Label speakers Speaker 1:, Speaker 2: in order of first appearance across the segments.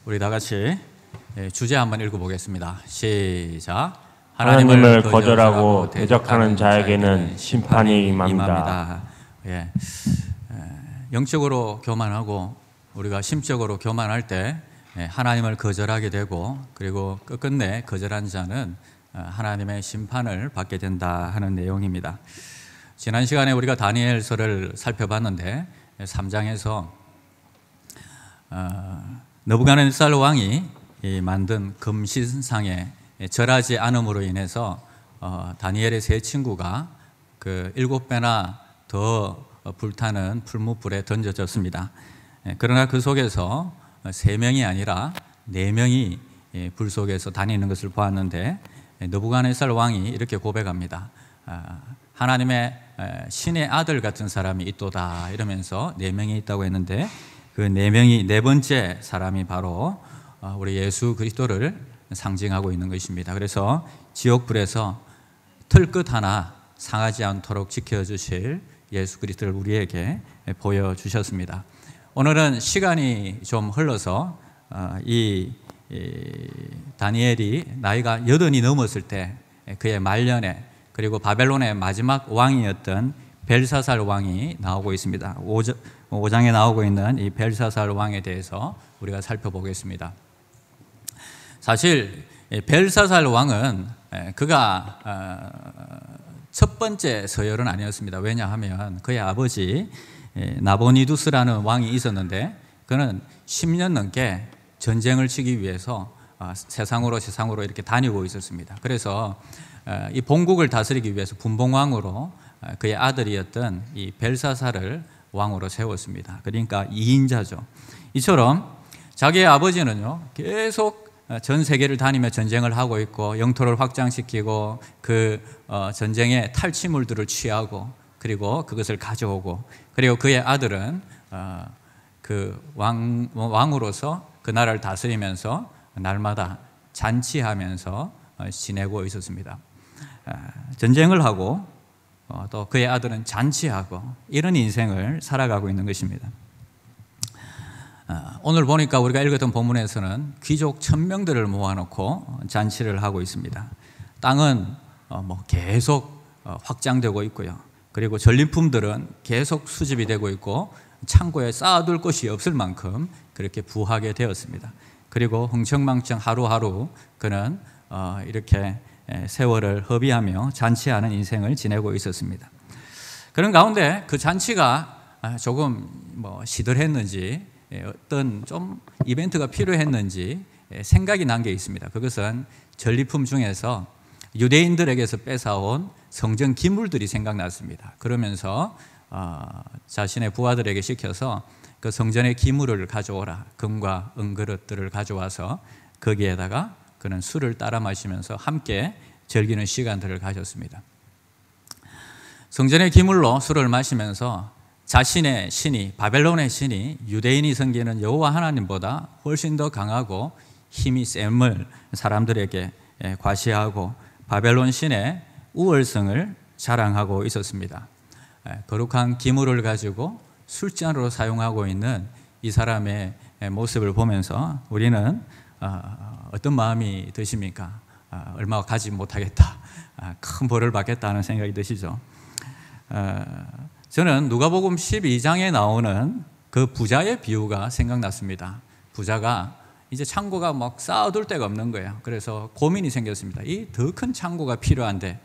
Speaker 1: 우리 다 같이 주제 한번 읽어보겠습니다. 시작.
Speaker 2: 하나님을 거절하고 대적하는 자에게는 심판이 임합니다.
Speaker 1: 예. 영적으로 교만하고 우리가 심적으로 교만할 때 하나님을 거절하게 되고, 그리고 끝끝내 거절한 자는 하나님의 심판을 받게 된다 하는 내용입니다. 지난 시간에 우리가 다니엘서를 살펴봤는데 3장에서 느부갓네살 왕이 만든 금신상에 절하지 않음으로 인해서 다니엘의 세 친구가 그 7배나 더 불타는 풀무불에 던져졌습니다. 그러나 그 속에서 3명이 아니라 4명이 불 속에서 다니는 것을 보았는데, 느부갓네살 왕이 이렇게 고백합니다. 하나님의 신의 아들 같은 사람이 있도다 이러면서 4명이 있다고 했는데, 그 4명이 네 번째 사람이 바로 우리 예수 그리스도를 상징하고 있는 것입니다. 그래서 지옥불에서 털끝 하나 상하지 않도록 지켜주실 예수 그리스도를 우리에게 보여주셨습니다. 오늘은 시간이 좀 흘러서 이 다니엘이 나이가 80이 넘었을 때 그의 말년에, 그리고 바벨론의 마지막 왕이었던 벨사살 왕이 나오고 있습니다. 5장에 나오고 있는 이 벨사살 왕에 대해서 우리가 살펴보겠습니다. 사실 벨사살 왕은 그가 첫 번째 서열은 아니었습니다. 왜냐하면 그의 아버지 나보니두스라는 왕이 있었는데, 그는 10년 넘게 전쟁을 치기 위해서 세상으로 이렇게 다니고 있었습니다. 그래서 이 본국을 다스리기 위해서 분봉왕으로 그의 아들이었던 이 벨사살을 왕으로 세웠습니다. 그러니까 2인자죠. 이처럼 자기의 아버지는요, 계속 전 세계를 다니며 전쟁을 하고 있고, 영토를 확장시키고, 그 전쟁의 탈취물들을 취하고, 그리고 그것을 가져오고, 그리고 그의 아들은 그 왕으로서 그 나라를 다스리면서 날마다 잔치하면서 지내고 있었습니다. 전쟁을 하고 또 그의 아들은 잔치하고, 이런 인생을 살아가고 있는 것입니다. 오늘 보니까 우리가 읽었던 본문에서는 귀족 1000명들을 모아놓고 잔치를 하고 있습니다. 땅은 계속 확장되고 있고요. 그리고 전리품들은 계속 수집이 되고 있고, 창고에 쌓아둘 곳이 없을 만큼 그렇게 부하게 되었습니다. 그리고 흥청망청 하루하루 그는 이렇게 세월을 허비하며 잔치하는 인생을 지내고 있었습니다. 그런 가운데 그 잔치가 조금 시들했는지, 어떤 좀 이벤트가 필요했는지 생각이 난 게 있습니다. 그것은 전리품 중에서 유대인들에게서 뺏어온 성전 기물들이 생각났습니다. 그러면서 자신의 부하들에게 시켜서 그 성전의 기물을 가져오라, 금과 은그릇들을 가져와서 거기에다가 그는 술을 따라 마시면서 함께 즐기는 시간들을 가졌습니다. 성전의 기물로 술을 마시면서 자신의 신이, 바벨론의 신이 유대인이 섬기는 여호와 하나님보다 훨씬 더 강하고 힘이 셈을 사람들에게 과시하고, 바벨론 신의 우월성을 자랑하고 있었습니다. 거룩한 기물을 가지고 술잔으로 사용하고 있는 이 사람의 모습을 보면서 우리는 어떤 마음이 드십니까? 얼마 가지 못하겠다, 큰 벌을 받겠다는 생각이 드시죠? 저는 누가복음 12장에 나오는 그 부자의 비유가 생각났습니다. 부자가 이제 창고가 쌓아둘 데가 없는 거예요. 그래서 고민이 생겼습니다. 이 더 큰 창고가 필요한데,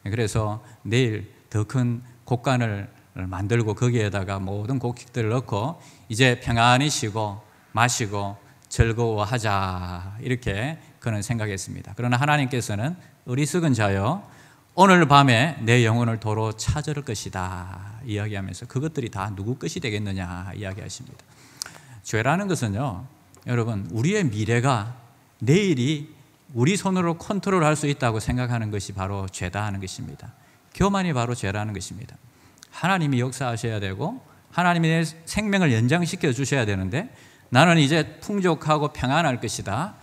Speaker 1: 그래서 내일 더 큰 곡간을 만들고 거기에다가 모든 곡식들을 넣고 이제 평안히 쉬고 마시고 즐거워하자, 이렇게 그는 생각했습니다. 그러나 하나님께서는 어리석은 자여, 오늘 밤에 내 영혼을 도로 찾을 것이다 이야기하면서 그것들이 다 누구 것이 되겠느냐 이야기하십니다. 죄라는 것은요, 여러분, 우리의 미래가 내일이 우리 손으로 컨트롤할 수 있다고 생각하는 것이 바로 죄다 하는 것입니다. 교만이 바로 죄라는 것입니다. 하나님이 역사하셔야 되고 하나님이 내 생명을 연장시켜 주셔야 되는데, 나는 이제 풍족하고 평안할 것이다,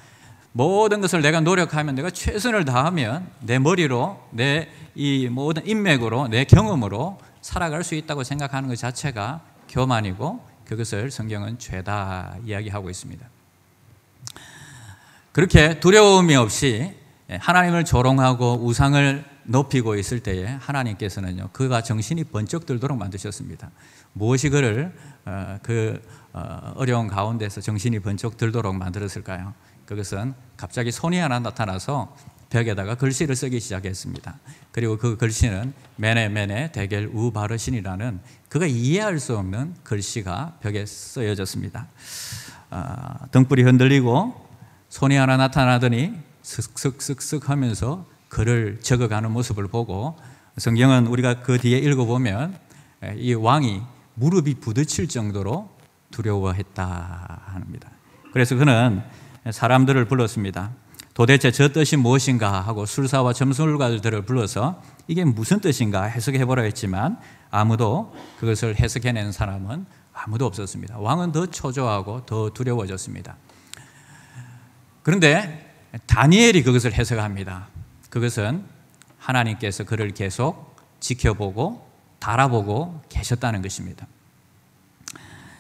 Speaker 1: 모든 것을 내가 노력하면, 내가 최선을 다하면 내 머리로, 내 이 모든 인맥으로, 내 경험으로 살아갈 수 있다고 생각하는 것 자체가 교만이고, 그것을 성경은 죄다 이야기하고 있습니다. 그렇게 두려움이 없이 하나님을 조롱하고 우상을 높이고 있을 때에 하나님께서는요, 그가 정신이 번쩍 들도록 만드셨습니다. 무엇이 그를 어려운 가운데서 정신이 번쩍 들도록 만들었을까요? 그것은 갑자기 손이 하나 나타나서 벽에다가 글씨를 쓰기 시작했습니다. 그리고 그 글씨는 메네 데겔 우바르신이라는 그가 이해할 수 없는 글씨가 벽에 쓰여졌습니다. 등불이 흔들리고 손이 하나 나타나더니 슥슥슥슥 하면서 글을 적어가는 모습을 보고, 성경은 우리가 그 뒤에 읽어보면 이 왕이 무릎이 부딪힐 정도로 두려워했다 합니다. 그래서 그는 사람들을 불렀습니다. 도대체 저 뜻이 무엇인가 하고 술사와 점술가들을 불러서 이게 무슨 뜻인가 해석해보라 했지만 아무도 그것을 해석해내는 사람은 아무도 없었습니다. 왕은 더 초조하고 더 두려워졌습니다. 그런데 다니엘이 그것을 해석합니다. 그것은 하나님께서 그를 계속 지켜보고 달아보고 계셨다는 것입니다.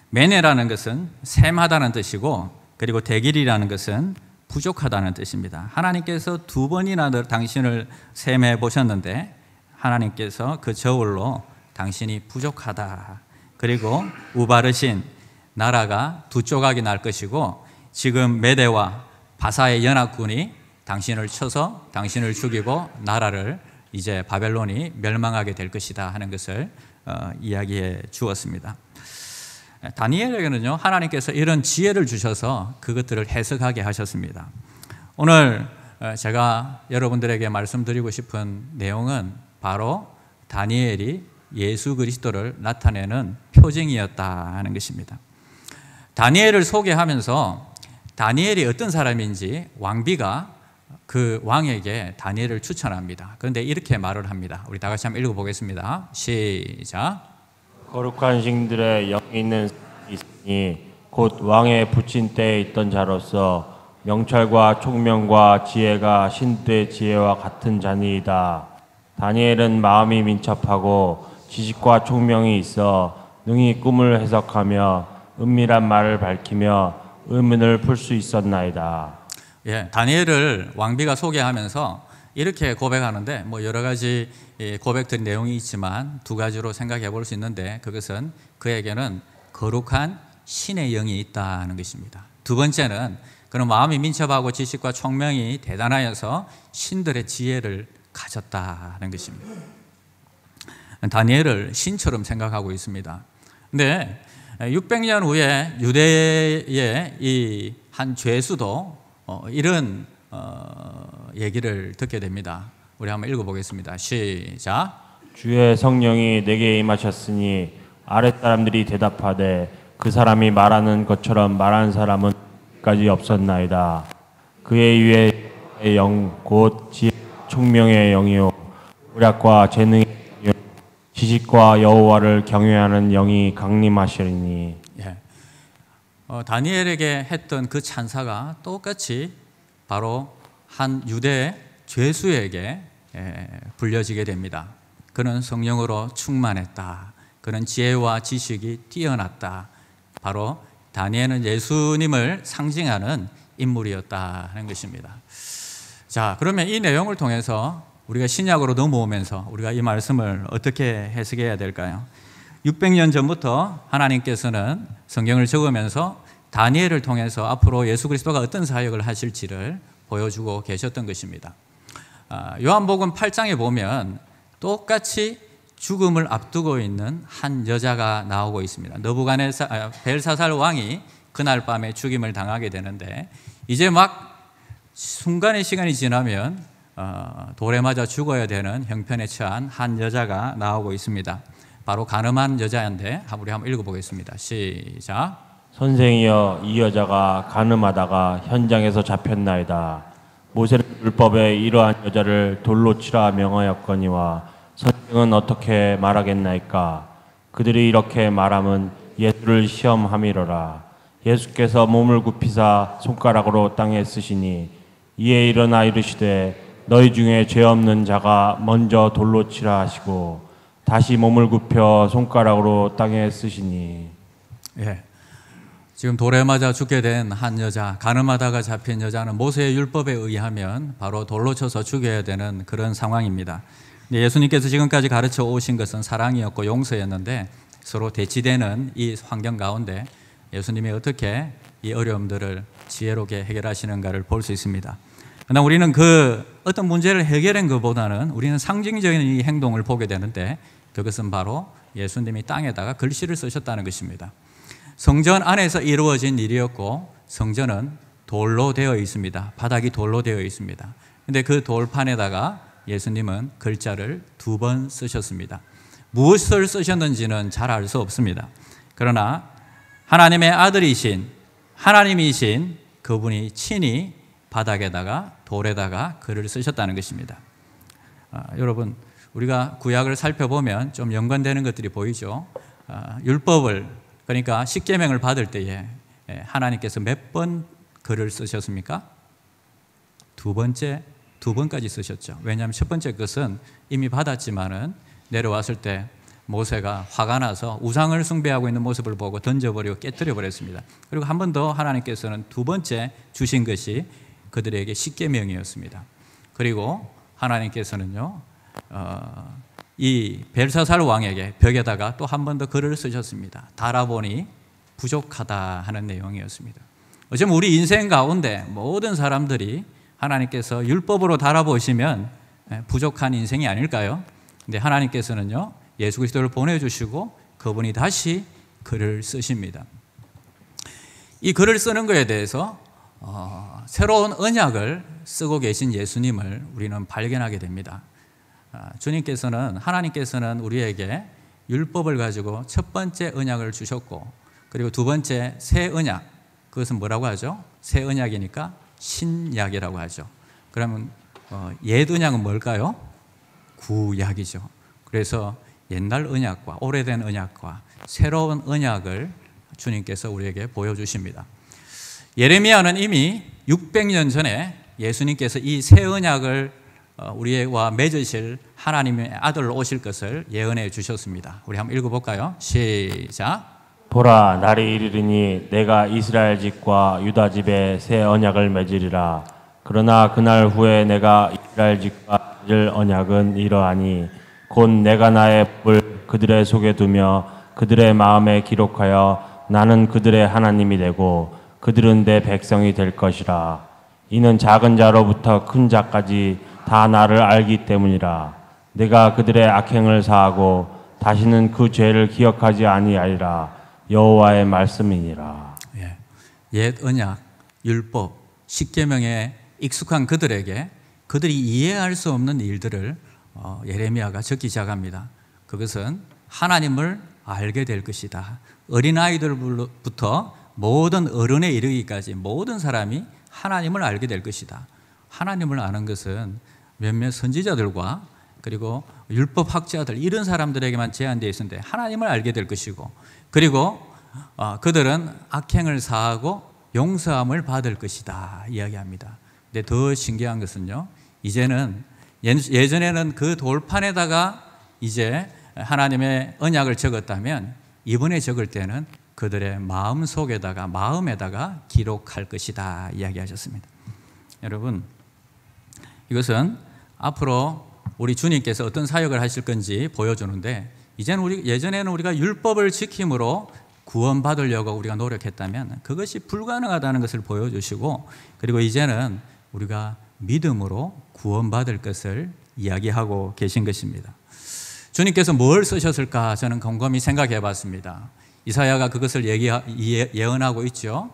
Speaker 1: 메네라는 것은 셈하다는 뜻이고, 그리고 데길이라는 것은 부족하다는 뜻입니다. 하나님께서 두 번이나 당신을 셈해 보셨는데 하나님께서 그 저울로 당신이 부족하다. 그리고 우바르신, 나라가 두 조각이 날 것이고 지금 메대와 바사의 연합군이 당신을 쳐서 당신을 죽이고 나라를 이제 바벨론이 멸망하게 될 것이다 하는 것을 이야기해 주었습니다. 다니엘에게는요, 하나님께서 이런 지혜를 주셔서 그것들을 해석하게 하셨습니다. 오늘 제가 여러분들에게 말씀드리고 싶은 내용은 바로 다니엘이 예수 그리스도를 나타내는 표징이었다 하는 것입니다. 다니엘을 소개하면서 다니엘이 어떤 사람인지 왕비가 그 왕에게 다니엘을 추천합니다. 그런데 이렇게 말을 합니다. 우리 다 같이 한번 읽어보겠습니다. 시작.
Speaker 2: 거룩한 신들의 영이 있는 사람이 있으니 곧 왕의 붙인 때에 있던 자로서 명철과 총명과 지혜가 신들의 지혜와 같은 자니이다. 다니엘은 마음이 민첩하고 지식과 총명이 있어 능히 꿈을 해석하며 은밀한 말을 밝히며 의문을 풀 수 있었나이다.
Speaker 1: 예, 다니엘을 왕비가 소개하면서 이렇게 고백하는데 뭐 여러 가지 고백들 내용이 있지만 두 가지로 생각해 볼 수 있는데, 그것은 그에게는 거룩한 신의 영이 있다는 것입니다. 두 번째는 그는 마음이 민첩하고 지식과 총명이 대단하여서 신들의 지혜를 가졌다는 것입니다. 다니엘을 신처럼 생각하고 있습니다. 근데 600년 후에 유대의 이 한 죄수도 이런 얘기를 듣게 됩니다. 우리 한번 읽어보겠습니다. 시작.
Speaker 2: 주의 성령이 내게 임하셨으니 아랫사람들이 대답하되 그 사람이 말하는 것처럼 말하는 사람은 까지 없었나이다. 그의 위에 영 곧 지혜 총명의 영이요 오략과 재능의 영이요 지식과 여호와를 경외하는 영이 강림하시리니.
Speaker 1: 예. 다니엘에게 했던 그 찬사가 똑같이 바로 한 유대 죄수에게 불려지게 됩니다. 그는 성령으로 충만했다. 그는 지혜와 지식이 뛰어났다. 바로 다니엘은 예수님을 상징하는 인물이었다 하는 것입니다. 자, 그러면 이 내용을 통해서 우리가 신약으로 넘어오면서 우리가 이 말씀을 어떻게 해석해야 될까요? 600년 전부터 하나님께서는 성경을 적으면서 다니엘을 통해서 앞으로 예수 그리스도가 어떤 사역을 하실지를 보여주고 계셨던 것입니다. 요한복음 8장에 보면 똑같이 죽음을 앞두고 있는 한 여자가 나오고 있습니다. 벨사살 왕이 그날 밤에 죽임을 당하게 되는데 이제 막 순간의 시간이 지나면 돌에 맞아 죽어야 되는 형편에 처한 한 여자가 나오고 있습니다. 바로 간음한 여자인데 우리 한번 읽어보겠습니다. 시작.
Speaker 2: 선생이여, 이 여자가 간음하다가 현장에서 잡혔나이다. 모세 율법에 이러한 여자를 돌로 치라 명하였거니와 선생은 어떻게 말하겠나이까? 그들이 이렇게 말함은 예수를 시험함이로라. 예수께서 몸을 굽히사 손가락으로 땅에 쓰시니 이에 일어나 이르시되 너희 중에 죄 없는 자가 먼저 돌로 치라 하시고 다시 몸을 굽혀 손가락으로 땅에 쓰시니.
Speaker 1: 예. 지금 돌에 맞아 죽게 된 한 여자, 가늠하다가 잡힌 여자는 모세의 율법에 의하면 바로 돌로 쳐서 죽여야 되는 그런 상황입니다. 예수님께서 지금까지 가르쳐 오신 것은 사랑이었고 용서였는데 서로 대치되는 이 환경 가운데 예수님이 어떻게 이 어려움들을 지혜롭게 해결하시는가를 볼 수 있습니다. 그러나 우리는 그 어떤 문제를 해결한 것보다는 우리는 상징적인 이 행동을 보게 되는데 그것은 바로 예수님이 땅에다가 글씨를 쓰셨다는 것입니다. 성전 안에서 이루어진 일이었고 성전은 돌로 되어 있습니다. 바닥이 돌로 되어 있습니다. 그런데 그 돌판에다가 예수님은 글자를 2번 쓰셨습니다. 무엇을 쓰셨는지는 잘 알 수 없습니다. 그러나 하나님의 아들이신 하나님이신 그분이 친히 바닥에다가 돌에다가 글을 쓰셨다는 것입니다. 여러분, 우리가 구약을 살펴보면 좀 연관되는 것들이 보이죠. 율법을, 그러니까 십계명을 받을 때에 하나님께서 몇 번 글을 쓰셨습니까? 2번까지 쓰셨죠. 왜냐하면 첫 번째 것은 이미 받았지만은 내려왔을 때 모세가 화가 나서 우상을 숭배하고 있는 모습을 보고 던져버리고 깨뜨려 버렸습니다. 그리고 한 번 더 하나님께서는 2번째 주신 것이 그들에게 십계명이었습니다. 그리고 하나님께서는요, 이 벨사살 왕에게 벽에다가 또 한 번 더 글을 쓰셨습니다. 달아보니 부족하다 하는 내용이었습니다. 어쩌면 우리 인생 가운데 모든 사람들이 하나님께서 율법으로 달아보시면 부족한 인생이 아닐까요? 근데 하나님께서는요, 예수 그리스도를 보내주시고 그분이 다시 글을 쓰십니다. 이 글을 쓰는 것에 대해서 새로운 언약을 쓰고 계신 예수님을 우리는 발견하게 됩니다. 하나님께서는 우리에게 율법을 가지고 첫 번째 언약을 주셨고, 그리고 2번째 새 언약, 그것은 뭐라고 하죠? 새 언약이니까 신약이라고 하죠. 그러면 옛 언약은 뭘까요? 구약이죠. 그래서 옛날 언약과 오래된 언약과 새로운 언약을 주님께서 우리에게 보여주십니다. 예레미야는 이미 600년 전에 예수님께서 이 새 언약을 우리와 맺으실 하나님의 아들로 오실 것을 예언해 주셨습니다. 우리 한번 읽어볼까요? 시작.
Speaker 2: 보라, 날이 이르리니 내가 이스라엘 집과 유다 집에 새 언약을 맺으리라. 그러나 그날 후에 내가 이스라엘 집과 맺을 언약은 이러하니 곧 내가 나의 법을 그들의 속에 두며 그들의 마음에 기록하여 나는 그들의 하나님이 되고 그들은 내 백성이 될 것이라. 이는 작은 자로부터 큰 자까지 다 나를 알기 때문이라. 내가 그들의 악행을 사하고 다시는 그 죄를 기억하지 아니하리라. 여호와의 말씀이니라.
Speaker 1: 옛 언약, 율법, 십계명에 익숙한 그들에게 그들이 이해할 수 없는 일들을 예레미야가 적기 시작합니다. 그것은 하나님을 알게 될 것이다. 어린아이들부터 모든 어른에 이르기까지 모든 사람이 하나님을 알게 될 것이다. 하나님을 아는 것은 몇몇 선지자들과 그리고 율법학자들 이런 사람들에게만 제한되어 있었는데 하나님을 알게 될 것이고, 그리고 그들은 악행을 사하고 용서함을 받을 것이다 이야기합니다. 근데 더 신기한 것은요, 이제는 예전에는 그 돌판에다가 이제 하나님의 언약을 적었다면 이번에 적을 때는 그들의 마음에다가 기록할 것이다 이야기하셨습니다. 여러분, 이것은 앞으로 우리 주님께서 어떤 사역을 하실 건지 보여주는데, 예전에는 우리가 율법을 지킴으로 구원받으려고 우리가 노력했다면 그것이 불가능하다는 것을 보여주시고, 그리고 이제는 우리가 믿음으로 구원받을 것을 이야기하고 계신 것입니다. 주님께서 뭘 쓰셨을까 저는 곰곰이 생각해 봤습니다. 이사야가 그것을 예언하고 있죠.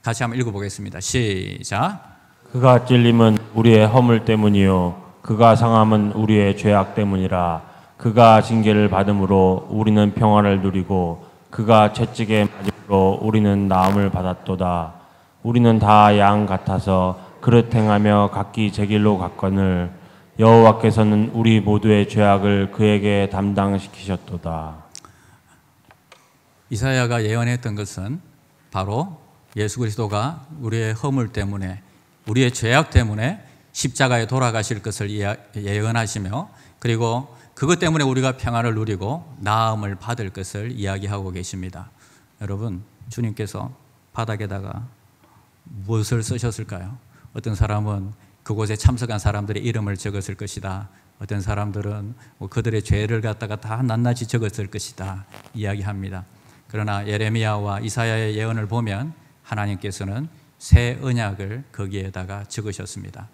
Speaker 1: 같이 한번 읽어보겠습니다. 시작.
Speaker 2: 그가 찔림은 우리의 허물 때문이요 그가 상함은 우리의 죄악 때문이라. 그가 징계를 받음으로 우리는 평화를 누리고 그가 채찍에 맞음으로 우리는 나음을 받았도다. 우리는 다 양 같아서 그릇 행하며 각기 제 길로 갔거늘 여호와께서는 우리 모두의 죄악을 그에게 담당시키셨도다.
Speaker 1: 이사야가 예언했던 것은 바로 예수 그리스도가 우리의 허물 때문에, 우리의 죄악 때문에 십자가에 돌아가실 것을 예언하시며, 그리고 그것 때문에 우리가 평안을 누리고 나음을 받을 것을 이야기하고 계십니다. 여러분, 주님께서 바닥에다가 무엇을 쓰셨을까요? 어떤 사람은 그곳에 참석한 사람들의 이름을 적었을 것이다. 어떤 사람들은 뭐 그들의 죄를 갖다가 다 낱낱이 적었을 것이다 이야기합니다. 그러나 예레미야와 이사야의 예언을 보면 하나님께서는 새 언약을 거기에다가 적으셨습니다.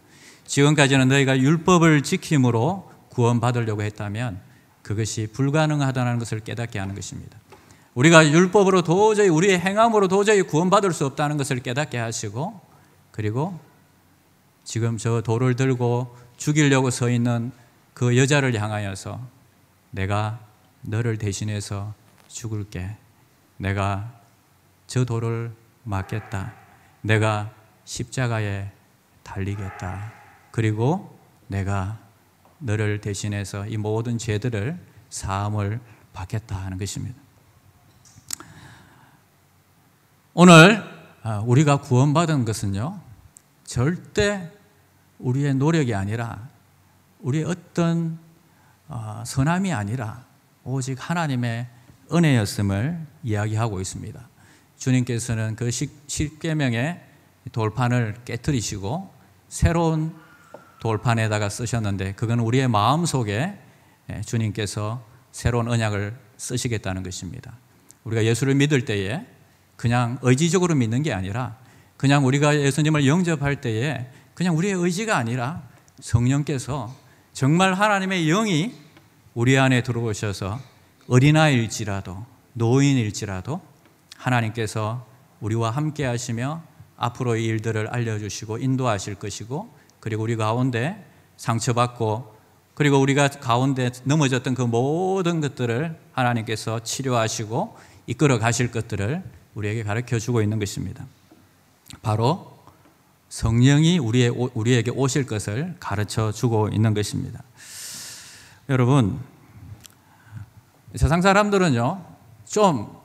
Speaker 1: 지금까지는 너희가 율법을 지킴으로 구원받으려고 했다면 그것이 불가능하다는 것을 깨닫게 하는 것입니다. 우리가 율법으로 도저히 우리의 행함으로 도저히 구원받을 수 없다는 것을 깨닫게 하시고, 그리고 지금 저 돌을 들고 죽이려고 서 있는 그 여자를 향하여서 내가 너를 대신해서 죽을게. 내가 저 돌을 맞겠다. 내가 십자가에 달리겠다. 그리고 내가 너를 대신해서 이 모든 죄들을 사함을 받겠다 하는 것입니다. 오늘 우리가 구원받은 것은요, 절대 우리의 노력이 아니라 우리의 어떤 선함이 아니라 오직 하나님의 은혜였음을 이야기하고 있습니다. 주님께서는 그 십계명의 돌판을 깨뜨리시고 새로운 돌판에다가 쓰셨는데, 그건 우리의 마음속에 주님께서 새로운 언약을 쓰시겠다는 것입니다. 우리가 예수를 믿을 때에 그냥 의지적으로 믿는 게 아니라, 그냥 우리가 예수님을 영접할 때에 그냥 우리의 의지가 아니라 성령께서 정말 하나님의 영이 우리 안에 들어오셔서 어린아이일지라도 노인일지라도 하나님께서 우리와 함께 하시며 앞으로의 일들을 알려주시고 인도하실 것이고, 그리고 우리 가운데 상처받고 그리고 우리가 가운데 넘어졌던 그 모든 것들을 하나님께서 치료하시고 이끌어 가실 것들을 우리에게 가르쳐주고 있는 것입니다. 바로 성령이 우리에게 오실 것을 가르쳐주고 있는 것입니다. 여러분, 세상 사람들은요, 좀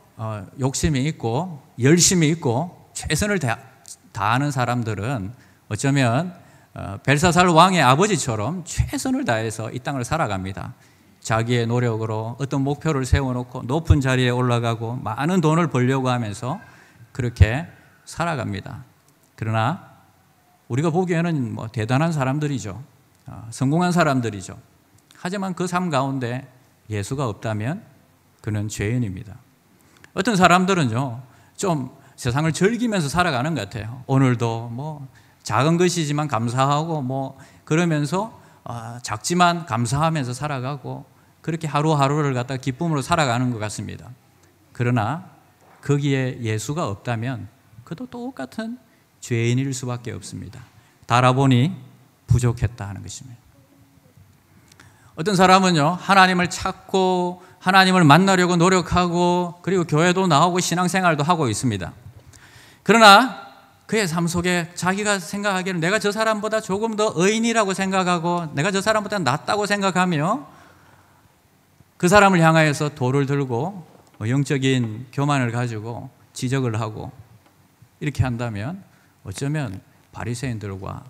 Speaker 1: 욕심이 있고 열심히 있고 최선을 다하는 사람들은 어쩌면 벨사살 왕의 아버지처럼 최선을 다해서 이 땅을 살아갑니다. 자기의 노력으로 어떤 목표를 세워놓고 높은 자리에 올라가고 많은 돈을 벌려고 하면서 그렇게 살아갑니다. 그러나 우리가 보기에는 뭐 대단한 사람들이죠. 성공한 사람들이죠. 하지만 그 삶 가운데 예수가 없다면 그는 죄인입니다. 어떤 사람들은요, 좀 세상을 즐기면서 살아가는 것 같아요. 오늘도 뭐 작은 것이지만 감사하고 뭐 그러면서 작지만 감사하면서 살아가고 그렇게 하루하루를 갖다 기쁨으로 살아가는 것 같습니다. 그러나 거기에 예수가 없다면 그도 똑같은 죄인일 수밖에 없습니다. 달아보니 부족했다 하는 것입니다. 어떤 사람은요, 하나님을 찾고 하나님을 만나려고 노력하고 그리고 교회도 나오고 신앙생활도 하고 있습니다. 그러나 그의 삶 속에 자기가 생각하기에는 내가 저 사람보다 조금 더 의인이라고 생각하고 내가 저 사람보다 낫다고 생각하며 그 사람을 향하여서 돌을 들고 영적인 교만을 가지고 지적을 하고 이렇게 한다면 어쩌면 바리새인들과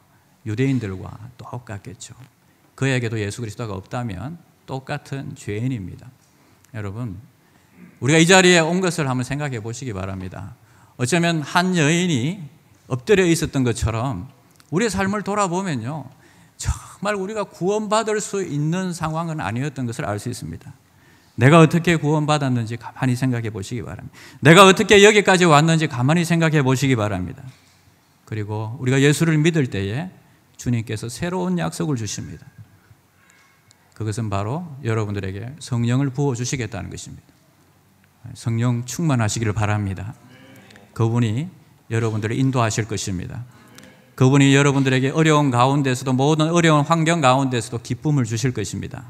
Speaker 1: 유대인들과 똑같겠죠. 그에게도 예수 그리스도가 없다면 똑같은 죄인입니다. 여러분, 우리가 이 자리에 온 것을 한번 생각해 보시기 바랍니다. 어쩌면 한 여인이 엎드려 있었던 것처럼 우리의 삶을 돌아보면요, 정말 우리가 구원받을 수 있는 상황은 아니었던 것을 알 수 있습니다. 내가 어떻게 구원받았는지 가만히 생각해 보시기 바랍니다. 내가 어떻게 여기까지 왔는지 가만히 생각해 보시기 바랍니다. 그리고 우리가 예수를 믿을 때에 주님께서 새로운 약속을 주십니다. 그것은 바로 여러분들에게 성령을 부어주시겠다는 것입니다. 성령 충만하시기를 바랍니다. 그분이 여러분들을 인도하실 것입니다. 그분이 여러분들에게 어려운 가운데서도 모든 어려운 환경 가운데서도 기쁨을 주실 것입니다.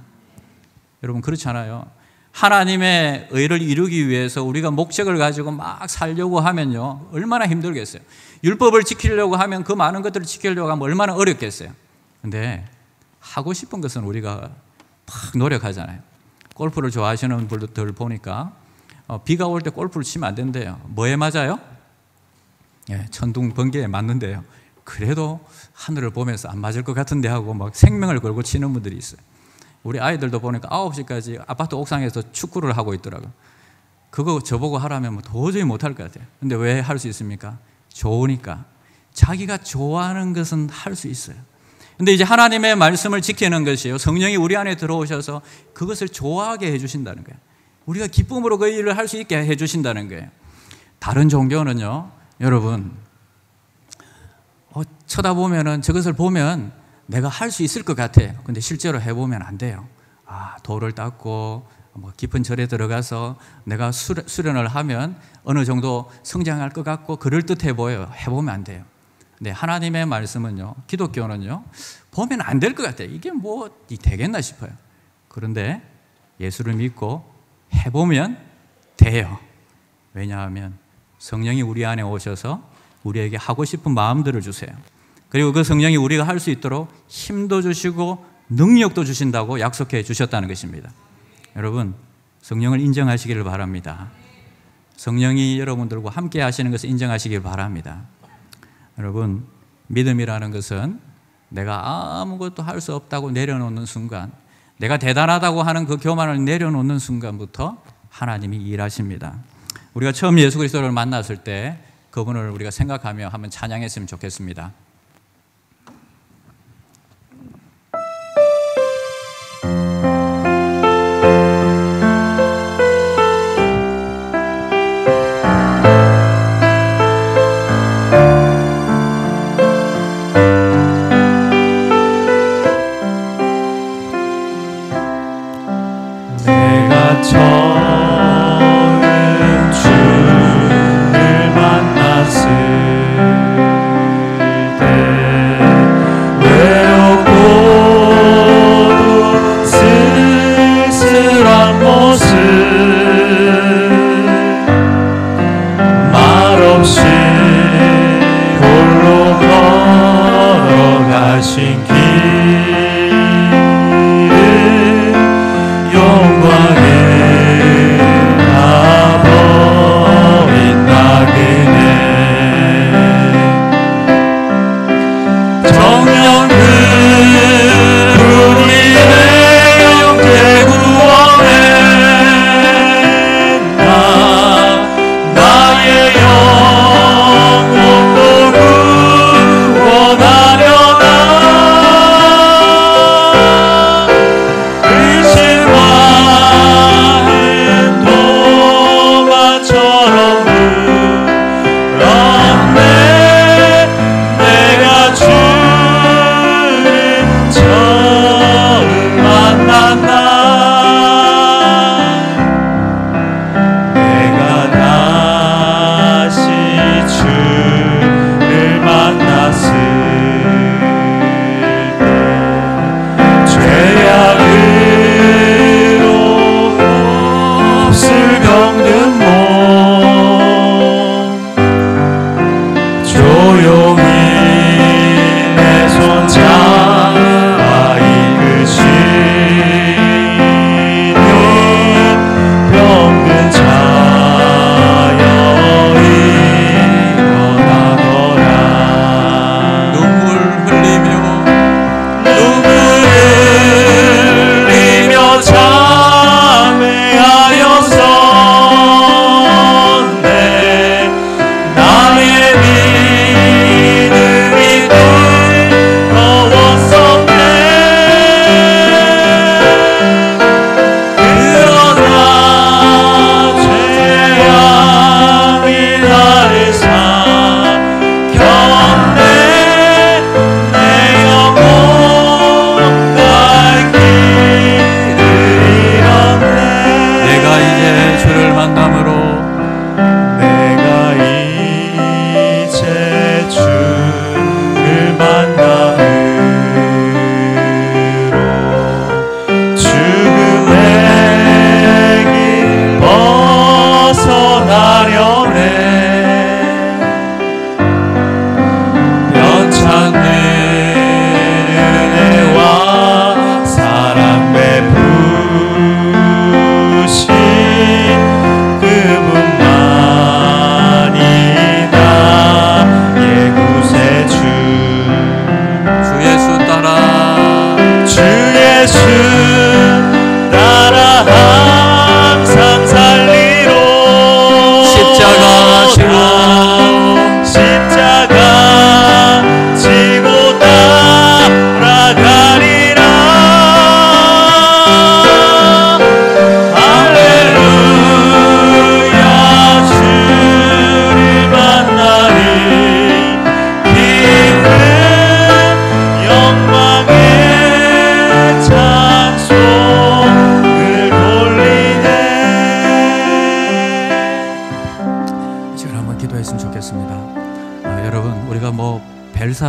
Speaker 1: 여러분, 그렇잖아요. 하나님의 의를 이루기 위해서 우리가 목적을 가지고 막 살려고 하면요, 얼마나 힘들겠어요. 율법을 지키려고 하면 그 많은 것들을 지키려고 하면 얼마나 어렵겠어요. 근데 하고 싶은 것은 우리가 막 노력하잖아요. 골프를 좋아하시는 분들 보니까 비가 올 때 골프를 치면 안 된대요. 뭐에 맞아요? 예, 천둥 번개에 맞는데요. 그래도 하늘을 보면서 안 맞을 것 같은데 하고 막 생명을 걸고 치는 분들이 있어요. 우리 아이들도 보니까 9시까지 아파트 옥상에서 축구를 하고 있더라고요. 그거 저보고 하라면 뭐 도저히 못할 것 같아요. 근데 왜 할 수 있습니까? 좋으니까. 자기가 좋아하는 것은 할 수 있어요. 근데 이제 하나님의 말씀을 지키는 것이요, 성령이 우리 안에 들어오셔서 그것을 좋아하게 해주신다는 거예요. 우리가 기쁨으로 그 일을 할 수 있게 해주신다는 거예요. 다른 종교는요, 여러분, 쳐다보면은 저것을 보면 내가 할 수 있을 것 같아요. 근데 실제로 해보면 안 돼요. 돌을 닦고 깊은 절에 들어가서 내가 수련을 하면 어느 정도 성장할 것 같고 그럴듯해 보여요. 해보면 안 돼요. 근데 하나님의 말씀은요, 기독교는요, 보면 안 될 것 같아요. 이게 뭐 되겠나 싶어요. 그런데 예수를 믿고 해보면 돼요. 왜냐하면 성령이 우리 안에 오셔서 우리에게 하고 싶은 마음들을 주세요. 그리고 그 성령이 우리가 할 수 있도록 힘도 주시고 능력도 주신다고 약속해 주셨다는 것입니다. 여러분, 성령을 인정하시기를 바랍니다. 성령이 여러분들과 함께 하시는 것을 인정하시길 바랍니다. 여러분, 믿음이라는 것은 내가 아무것도 할 수 없다고 내려놓는 순간, 내가 대단하다고 하는 그 교만을 내려놓는 순간부터 하나님이 일하십니다. 우리가 처음 예수 그리스도를 만났을 때 그분을 우리가 생각하며 한번 찬양했으면 좋겠습니다.
Speaker 3: 처음 주를 만났을 때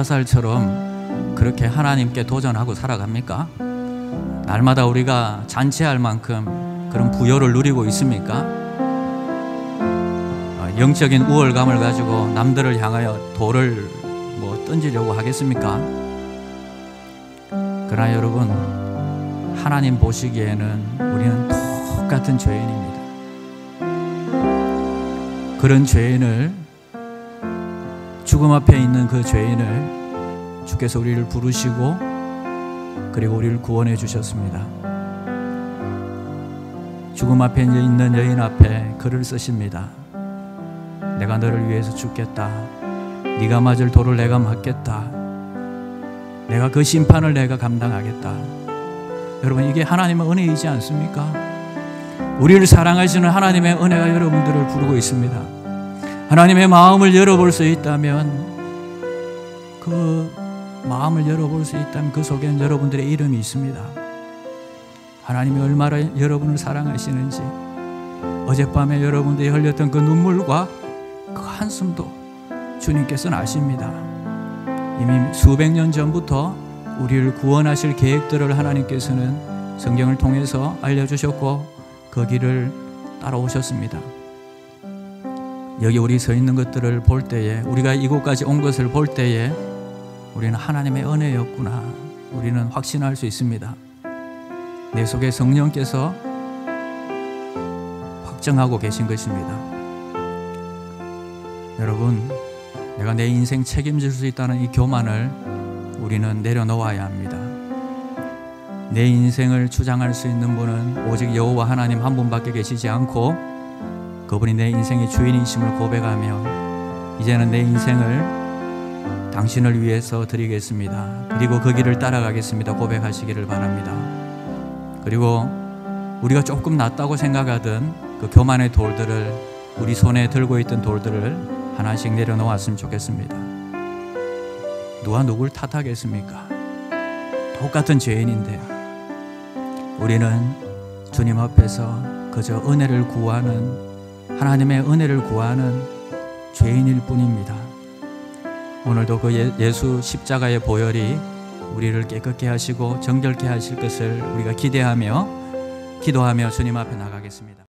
Speaker 1: 엘사살처럼 그렇게 하나님께 도전하고 살아갑니까? 날마다 우리가 잔치할 만큼 그런 부여를 누리고 있습니까? 영적인 우월감을 가지고 남들을 향하여 돌을 던지려고 하겠습니까? 그러나 여러분, 하나님 보시기에는 우리는 똑같은 죄인입니다. 그런 죄인을, 죽음 앞에 있는 그 죄인을 주께서 우리를 부르시고 그리고 우리를 구원해 주셨습니다. 죽음 앞에 있는 여인 앞에 글을 쓰십니다. 내가 너를 위해서 죽겠다. 네가 맞을 돌을 내가 맞겠다. 내가 그 심판을 내가 감당하겠다. 여러분, 이게 하나님의 은혜이지 않습니까? 우리를 사랑하시는 하나님의 은혜가 여러분들을 부르고 있습니다. 하나님의 마음을 열어볼 수 있다면, 그 마음을 열어볼 수 있다면 그 속에는 여러분들의 이름이 있습니다. 하나님이 얼마나 여러분을 사랑하시는지, 어젯밤에 여러분들이 흘렸던 그 눈물과 그 한숨도 주님께서는 아십니다. 이미 수백 년 전부터 우리를 구원하실 계획들을 하나님께서는 성경을 통해서 알려주셨고 그 길을 따라오셨습니다. 여기 우리 서 있는 것들을 볼 때에, 우리가 이곳까지 온 것을 볼 때에 우리는 하나님의 은혜였구나, 우리는 확신할 수 있습니다. 내 속에 성령께서 확정하고 계신 것입니다. 여러분, 내가 내 인생 책임질 수 있다는 이 교만을 우리는 내려놓아야 합니다. 내 인생을 주장할 수 있는 분은 오직 여호와 하나님 한 분밖에 계시지 않고, 그분이 내 인생의 주인이심을 고백하며 이제는 내 인생을 당신을 위해서 드리겠습니다. 그리고 그 길을 따라가겠습니다. 고백하시기를 바랍니다. 그리고 우리가 조금 낫다고 생각하던 그 교만의 돌들을, 우리 손에 들고 있던 돌들을 하나씩 내려놓았으면 좋겠습니다. 누가 누굴 탓하겠습니까? 똑같은 죄인인데 우리는 주님 앞에서 그저 은혜를 구하는, 하나님의 은혜를 구하는 죄인일 뿐입니다. 오늘도 그 예수 십자가의 보혈이 우리를 깨끗게 하시고 정결케 하실 것을 우리가 기대하며 기도하며 주님 앞에 나가겠습니다.